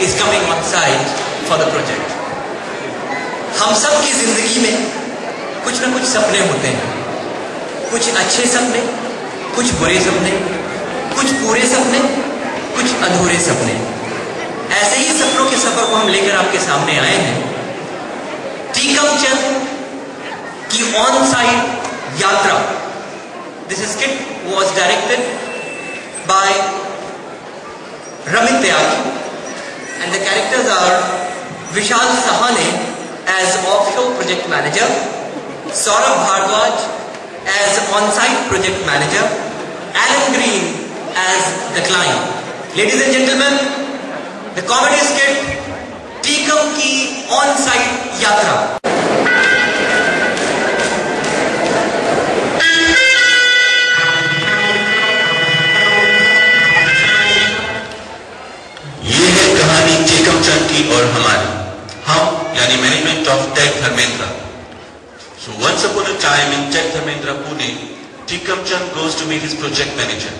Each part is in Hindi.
is coming on site for the project. हम सब की जिंदगी में कुछ ना कुछ सपने होते हैं, कुछ अच्छे सपने, कुछ बुरे सपने, कुछ पूरे सपने, कुछ अधूरे सपने। ऐसे ही सपनों के सफर को हम लेकर आपके सामने आए हैं। टीकम चंद की ऑन साइट यात्रा। This skit was directed by Ramit Tyagi and the characters are Vishal Sahane as offshore project manager, Saurabh Bhardwaj as on-site project manager, Alan Green as the client. Ladies and gentlemen, the comedy skit Tikam ki on-site yatra. Tikam Chand की और हमारी, हम यानी management of tech Dharmendra. So once upon a time in Tech Dharmendra Pune, Tikam Chand goes to meet his project manager.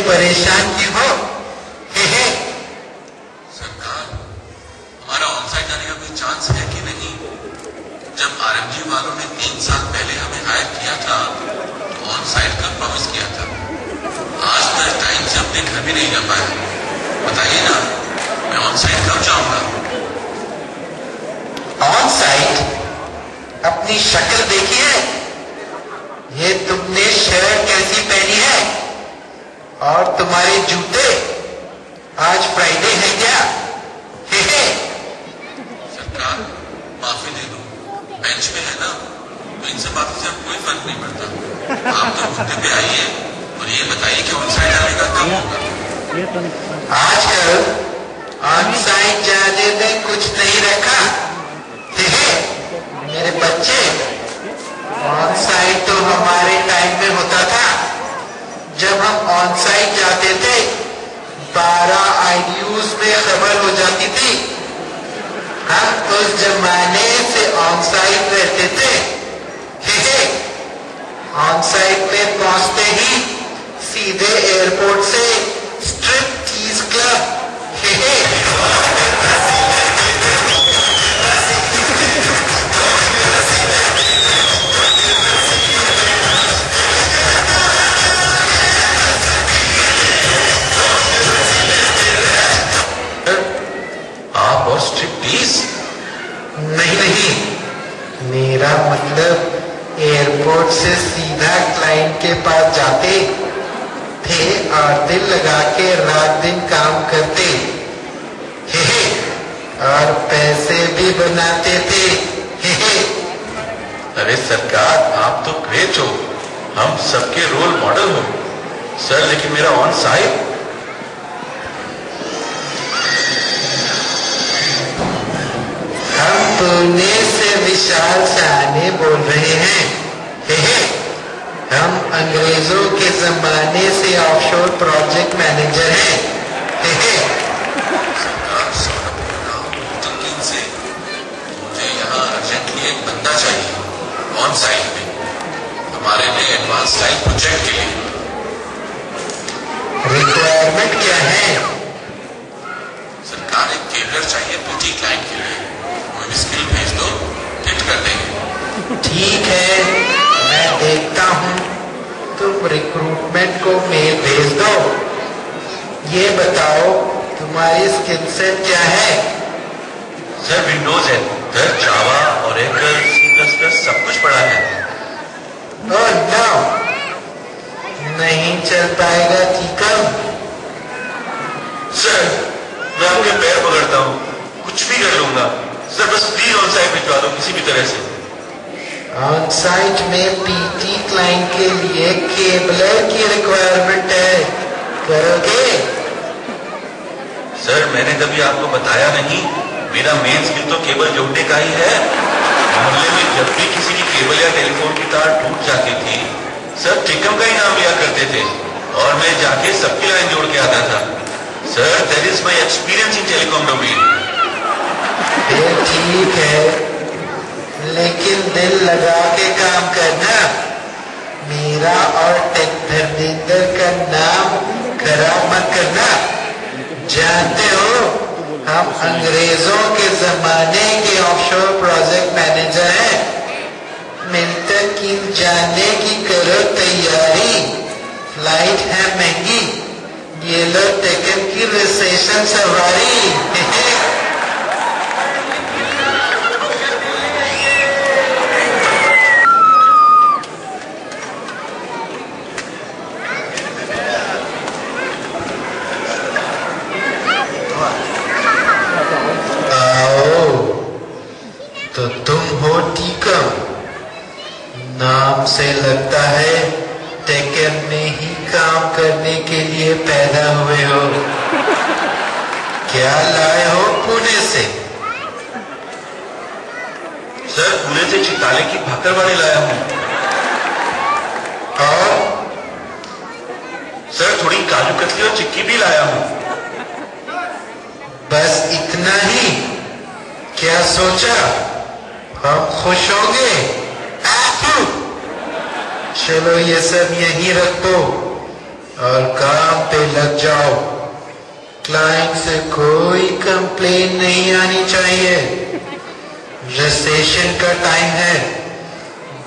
परेशान क्यों हो? सरकार, हमारा ऑनसाइट जाने का कोई चांस है कि नहीं? जब आरएमजी वालों ने 3 साल पहले हमें हायर किया था तो ऑनसाइट का प्रॉमिस किया था। आज मैं टाइम से अपने घर भी नहीं जा पाया। बताइए ना, मैं ऑनसाइट कब जाऊंगा? ऑनसाइट? अपनी शक्ल देखिए, ये तुमने शर्ट कैसी पहनी है और तुम्हारे जूते? आज फ्राइडे है क्या? सरकार, माफी दे दो, बेंच में है ना, तो इन सब बातों से अब कोई फर्क नहीं पड़ता। आप तो मुद्दे पे आइए और ये बताइए कि ऑनसाइट जाने का कब होगा? आजकल ऑनसाइट जाने में कुछ नहीं रखा। मेरे बच्चे, ऑनसाइट तो हमारे टाइम में होता था। जब हम ऑन साइट जाते थे 12 IDUs में खबर हो जाती थी। हम उस जमाने से ऑन साइट रहते थे। ऑन साइट में पहुंचते ही सीधे एयरपोर्ट से स्ट्रिप चीज क्लब। नहीं, मेरा मतलब एयरपोर्ट से सीधा क्लाइंट के पास जाते थे और दिल लगा के रात दिन काम करते और पैसे भी बनाते थे। अरे सरकार, आप तो ग्रेट हो, हम सबके रोल मॉडल हो। सर, लेकिन मेरा ऑन साइट। हम पुणे से विशाल साहने बोल रहे हैं। हम अंग्रेजों के जमाने से ऑफशोर प्रोजेक्ट मैनेजर हैं। सरकार, सौरभ बोल रहा हूँ तमकीन से। मुझे यहाँ अर्जेंटली एक बंदा चाहिए ऑन साइट में, हमारे लिए एडवांस लाइफ प्रोजेक्ट के लिए। रिक्वायरमेंट क्या है? सरकार, एक केवलर चाहिए ब्यूटी क्लाइंट के लिए। कोई स्किल भेज दो, हिट कर देंगे। ठीक है, मैं देखता हूँ। तुम रिक्रूटमेंट को मेल भेज दो। ये बताओ, तुम्हारी स्किल सेट क्या है? सर, विंडोज है, जावा और C++ सब कुछ पड़ा है। ओह नो, नहीं चल पाएगा टीकम। सर, मैं आपके पैर पकड़ता हूँ, कुछ भी कर लूंगा। सर, बस प्लीज ऑन साइट भिजवा दो किसी भी तरह से। ऑन साइट में पीटी क्लाइंट के लिए केबलर की रिक्वायरमेंट है, करोगे? सर मैंने कभी आपको बताया नहीं, मेरा मेन स्किल तो केबल जोड़ने का ही है। मोहल्ले में जब भी किसी की केबल या टेलीफोन की तार टूट जाती थी, सब टेकम का ही नाम लिया करते थे और मैं जाके सबकी लाइन जोड़ के आता था। Sir that is my experience in telecom domain. ठीक है, लेकिन दिल लगा के काम करना। मेरा और टेक धर्मेंद्र का नाम खराब मत करना। जानते हो, हम अंग्रेजों के जमाने के ऑफशोर प्रोजेक्ट मैनेजर हैं। मिलकर की जाने की करो तैयारी, फ्लाइट है महंगी, ये लो टेकन की रिसेशन सवारी। तो तुम हो टीकम, नाम से लगता है टेकन में ही काम करने के लिए पैदा हुए हो। क्या लाए हो पुणे से? सर पुणे से चिताले की भाकरवाड़ी लाया हूँ। और सर थोड़ी काजू कतली और चिक्की भी लाया हूँ। बस इतना ही? क्या सोचा हम खुश होंगे? चलो ये सब यहीं रख दो और काम पे लग जाओ। क्लाइंट से कोई कंप्लेन नहीं आनी चाहिए। रिसेशन का टाइम है,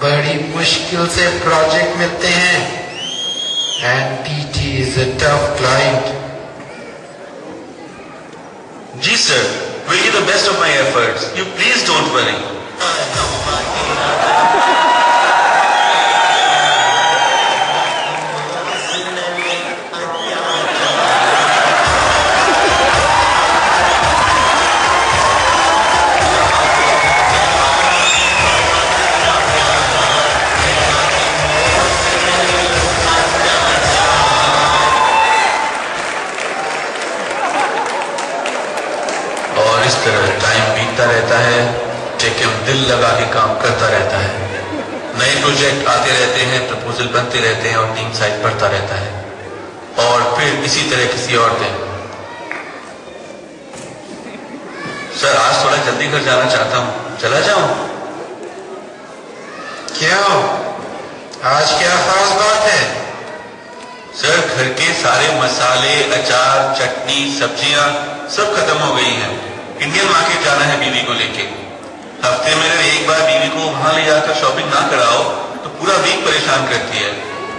बड़ी मुश्किल से प्रोजेक्ट मिलते हैं and TT is a tough client. जी sir, will give the best of my efforts. You please don't worry. इस तरह टाइम बीतता रहता है, टेकम दिल लगा के काम करता रहता है। नए प्रोजेक्ट आते रहते हैं, प्रपोजल बनते रहते हैं और टीम साइज बढ़ता रहता है। और फिर इसी तरह किसी और दिन, सर आज थोड़ा जल्दी घर जाना चाहता हूँ, चला जाऊं? क्यों, आज क्या खास बात है? सर घर के सारे मसाले, अचार, चटनी, सब्जियां सब खत्म हो गई हैं। इंडियन मार्केट जाना है बीवी को लेके। हफ्ते में अगर एक बार बीवी को वहां ले जाकर शॉपिंग ना कराओ तो पूरा वीक परेशान करती है।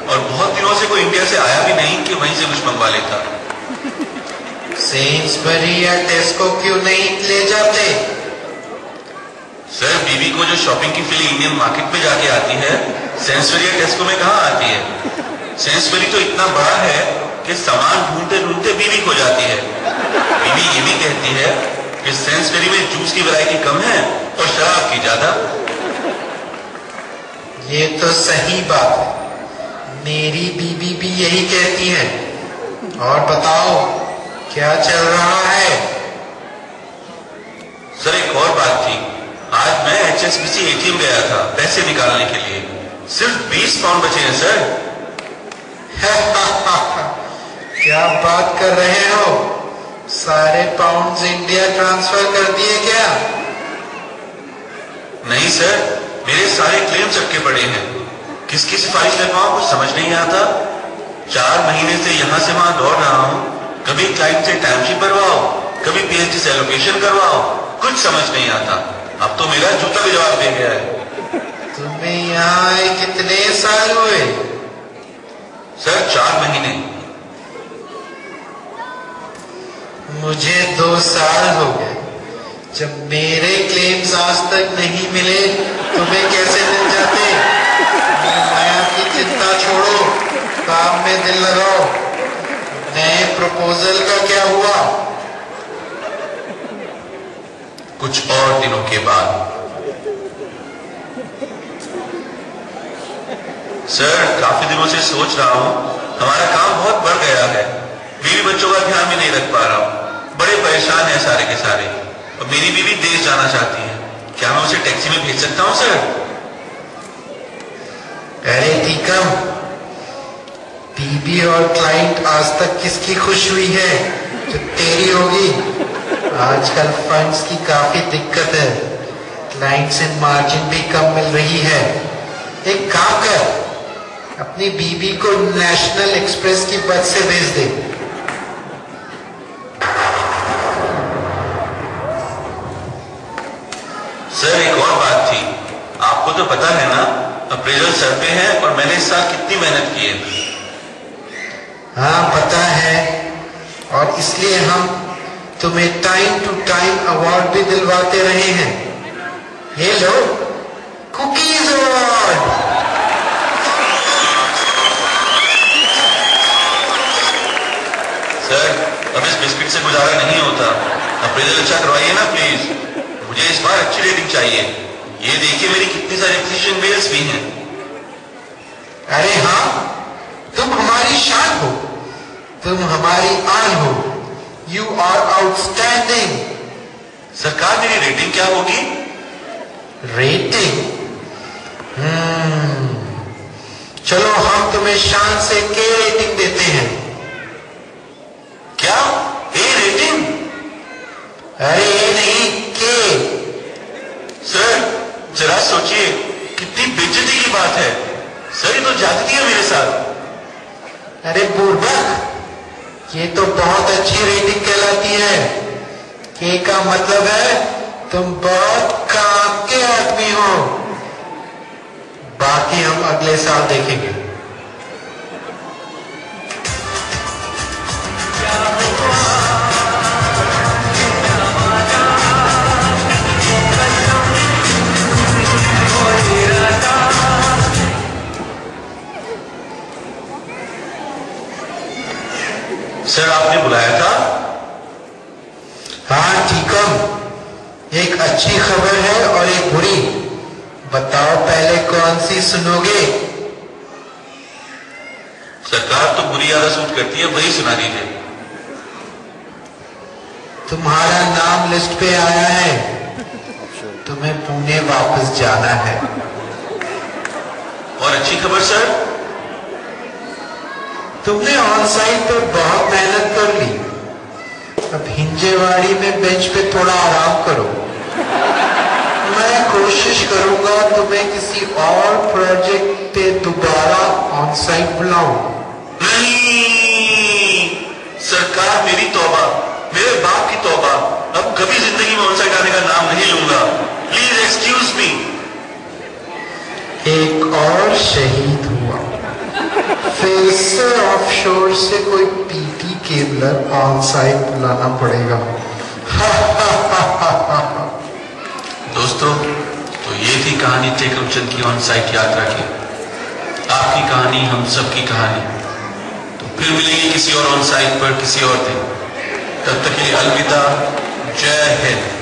और बहुत दिनों से कोई इंडिया से आया भी नहीं कि वहीं से कुछ मंगवा लेता। सेन्सबरी या टेस्को क्यों नहीं ले जाते? सर बीवी को जो शॉपिंग की फीलिंग इंडियन मार्केट में जाके आती है, सेंसबरी या टेस्को में कहाँ आती है? सेंसबरी तो इतना बड़ा है कि सामान ढूंढते ढूंढते बीवी खो जाती है। बीवी ये भी कहती है कि सेंसबरी में जूस की वैरायटी कम है और शराब की ज्यादा। ये तो सही बात है, मेरी बीवी भी यही कहती है। और बताओ क्या चल रहा है? सर एक और बात थी, आज मैं HSBC ATM गया था पैसे निकालने के लिए, सिर्फ 20 पाउंड बचे हैं सर। क्या बात कर रहे हो? सारे पाउंड्स इंडिया ट्रांसफर कर दिए क्या? नहीं सर, मेरे सारे क्लेम चक्के पड़े हैं। किसकी सिफारिश लगवाऊं कुछ समझ नहीं आता। 4 महीने से यहां से वहां दौड़ रहा हूं, कभी क्लाइंट से टाइमशीट भरवाओ, कभी PhD से एलोकेशन करवाओ, कुछ समझ नहीं आता। अब तो मेरा जूता भी जवाब दे गया है। तुम्हें यहाँ आए कितने साल हुए? सर 4 महीने। मुझे 2 साल हो गए। जब मेरे क्लेम्स आज तक नहीं मिले, तुम्हें कैसे मिल जाते? माया की चिंता छोड़ो, काम में दिल लगाओ। नए प्रपोजल का क्या हुआ? कुछ और दिनों के बाद सर काफी दिनों से सोच रहा हूँ, हमारा काम बहुत बढ़ गया है, बीवी बच्चों का ध्यान भी नहीं रख पा रहा हूँ, बड़े परेशान हैं सारे के सारे। और मेरी बीवी देश जाना चाहती है, क्या मैं उसे टैक्सी में भेज सकता हूँ सर? अरे टीकम, बीबी और क्लाइंट आज तक किसकी खुश हुई है जो तेरी होगी? आजकल फंड्स की काफी दिक्कत है, क्लाइंट से मार्जिन भी कम मिल रही है। एक काम कर, अपनी बीबी को नेशनल एक्सप्रेस की बस से भेज दे। सर एक और बात थी, आपको तो पता है ना, अप्रेजल सर पे है और मैंने इस साल कितनी मेहनत की है। हाँ पता है, और इसलिए हम तुम्हें टाइम टू टाइम अवार्ड भी दिलवाते रहे हैं। ये लो कुकीज अवार्ड। सर अब इस बिस्किट से गुजारा नहीं होता, अप्रेजल अच्छा करवाइए ना प्लीज, मुझे इस बार अच्छी रेटिंग चाहिए। ये देखिए मेरी कितनी सारी एप्रिसिएशन मेल्स भी हैं। अरे हाँ, तुम हमारी शान हो, तुम हमारी आन हो। You are outstanding. सरकार मेरी रेटिंग क्या होगी? रेटिंग? चलो हम तुम्हें शान से के रेटिंग देते हैं। क्या ए रेटिंग? अरे ए नहीं, के। सर जरा सोचिए, कितनी बेइज्जती की बात है। सर ये तो जाती है मेरे साथ। अरे बुर्बक, ये तो बहुत अच्छी रेटिंग कहलाती है। के का मतलब है तुम बहुत काम के आदमी हो। बाकी हम अगले साल देखेंगे। सर आपने बुलाया था? हाँ टीकम, एक अच्छी खबर है और एक बुरी। बताओ पहले कौन सी सुनोगे? सरकार तो बुरी ज्यादा सूट करती है, वही सुना दीजिए। तुम्हारा नाम लिस्ट पे आया है, तुम्हें पुणे वापस जाना है। और अच्छी खबर सर? तुमने ऑन साइट पर बहुत मेहनत कर ली, अब हिंजेवाड़ी में बेंच पे थोड़ा आराम करो। मैं कोशिश करूंगा तुम्हें किसी और प्रोजेक्ट पे दोबारा ऑन साइट बुलाऊं। नहीं सरकार, मेरी तौबा, मेरे बाप की तौबा, अब कभी जिंदगी में ऑन साइट आने का नाम नहीं लूंगा। Please excuse me. एक और शहीद हुआ, फिर से ऑफशोर से कोई पीटी केबलर ऑन साइट बुलाना पड़ेगा। दोस्तों, तो ये थी कहानी टेकमचंद की ऑन साइट यात्रा की। आपकी कहानी हम सबकी कहानी। तो फिर मिलेंगे किसी और ऑन साइट पर किसी और दिन। तब तक के लिए अलविदा, जय हिंद।